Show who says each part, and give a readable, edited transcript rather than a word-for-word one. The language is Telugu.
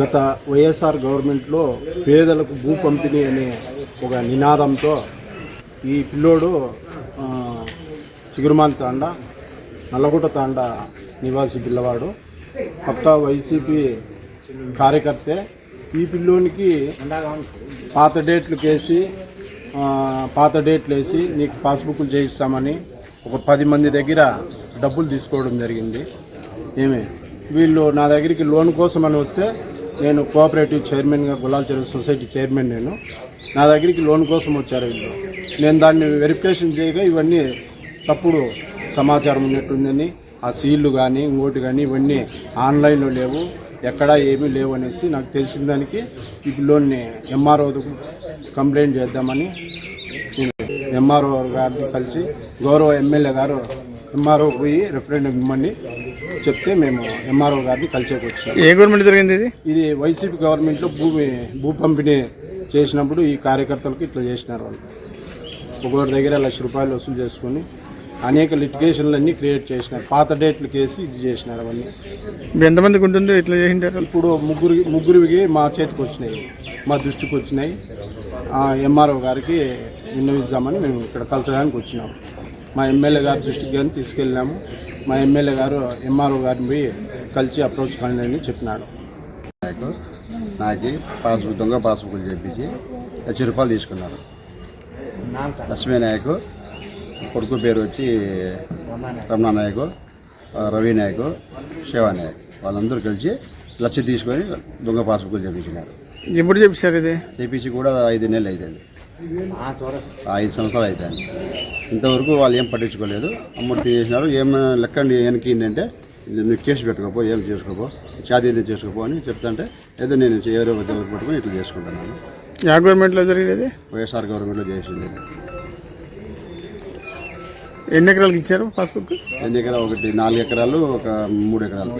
Speaker 1: గత వైఎస్ఆర్ గవర్నమెంట్లో పేదలకు భూ పంపిణీ అనే ఒక నినాదంతో ఈ పిల్లోడు చిగురుమాల తాండా నల్లగుట్ట తాండా నివాసి పిల్లవాడు కొత్త వైసీపీ కార్యకర్తే. ఈ పిల్లోనికి పాత డేట్లు వేసి నీకు పాస్బుక్లు చేయిస్తామని ఒక 10 మంది దగ్గర డబ్బులు తీసుకోవడం జరిగింది. వీళ్ళు నా దగ్గరికి లోన్ కోసం అని వస్తే, నేను కోఆపరేటివ్ చైర్మన్గా గులాల్ చెరువు సొసైటీ చైర్మన్, నా దగ్గరికి లోన్ కోసం వచ్చారు వీళ్ళు. నేను దాన్ని వెరిఫికేషన్ చేయగా ఇవన్నీ తప్పుడు సమాచారం ఉన్నట్టుందని, ఆ సీళ్లు కానీ ఇంకోటి కానీ ఇవన్నీ ఆన్లైన్లో లేవు, ఎక్కడా ఏమీ లేవు అనేసి నాకు తెలిసిన దానికి ఈ పిల్లోని ఎంఆర్ఓకు కంప్లైంట్ చేద్దామని ఎంఆర్ఓ గారిని కలిసి గౌరవ ఎమ్మెల్యే గారు ఎంఆర్ఓ పోయి రిఫరెండం ఇమ్మని చెప్తే మేము ఎంఆర్ఓ గారిని కలిసేకి వచ్చాము.
Speaker 2: ఏ గవర్నమెంట్ జరిగింది ఇది?
Speaker 1: వైసీపీ గవర్నమెంట్లో భూ పంపిణీ చేసినప్పుడు ఈ కార్యకర్తలకు ఇట్లా చేసినారు. వాళ్ళు ఒకరి దగ్గర ₹1,00,000 వసూలు చేసుకుని అనేక లిటిగేషన్లన్నీ క్రియేట్ చేసినారు. పాత డేట్లు కేసి ఇది చేసినారు. అవన్నీ
Speaker 2: ఎంతమందికి ఉంటుందో ఇట్లా చేసింటారు?
Speaker 1: ఇప్పుడు ముగ్గురికి మా చేతికి వచ్చినాయి, మా దృష్టికి వచ్చినాయి. ఎంఆర్ఓ గారికి విన్నవిస్తామని మేము ఇక్కడ కలచడానికి వచ్చినాము. మా ఎమ్మెల్యే గారి దృష్టికి కానీ తీసుకెళ్ళినాము. మా ఎమ్మెల్యే గారు ఎంఆర్ఓ గారిని పోయి కలిసి అప్రోచ్ కాని చెప్పినాడు.
Speaker 3: నాకు దొంగ పాస్బుక్లు చేపించి ₹1,00,000 తీసుకున్నారు. లక్ష్మీ నాయకు కొడుకు పేరు వచ్చి రమణ నాయకు, రవి నాయకు, శివ నాయక్, వాళ్ళందరూ కలిసి 1,00,000 తీసుకొని దొంగ పాస్బుక్లు చేపించినారు.
Speaker 2: ఎప్పుడు చేపించారు? ఇది చేపించి
Speaker 3: కూడా 5 నెలలు అవుతుంది, 5 సంవత్సరాలు అవుతుంది. ఇంతవరకు వాళ్ళు ఏం పట్టించుకోలేదు. అమౌంట్ చేసినారు. ఏమైనా లెక్క వెనక్కి ఏంటంటే, నువ్వు కేసు పెట్టుకోపో, ఏం చేసుకోపో, ఛాతీలు చేసుకోపో అని చెప్తుంటే, ఏదో నేను ఎవరో ఎవరు పట్టుకొని ఇట్లా చేసుకుంటున్నాను.
Speaker 2: యా గవర్నమెంట్లో జరిగేది?
Speaker 3: వైఎస్ఆర్ గవర్నమెంట్లో చేసింది.
Speaker 2: ఎన్ని ఎకరాలకు ఇచ్చారు పాస్బుక్?
Speaker 3: 2 ఎకరాలు, 4 ఎకరాలు, ఒక 3 ఎకరాలు.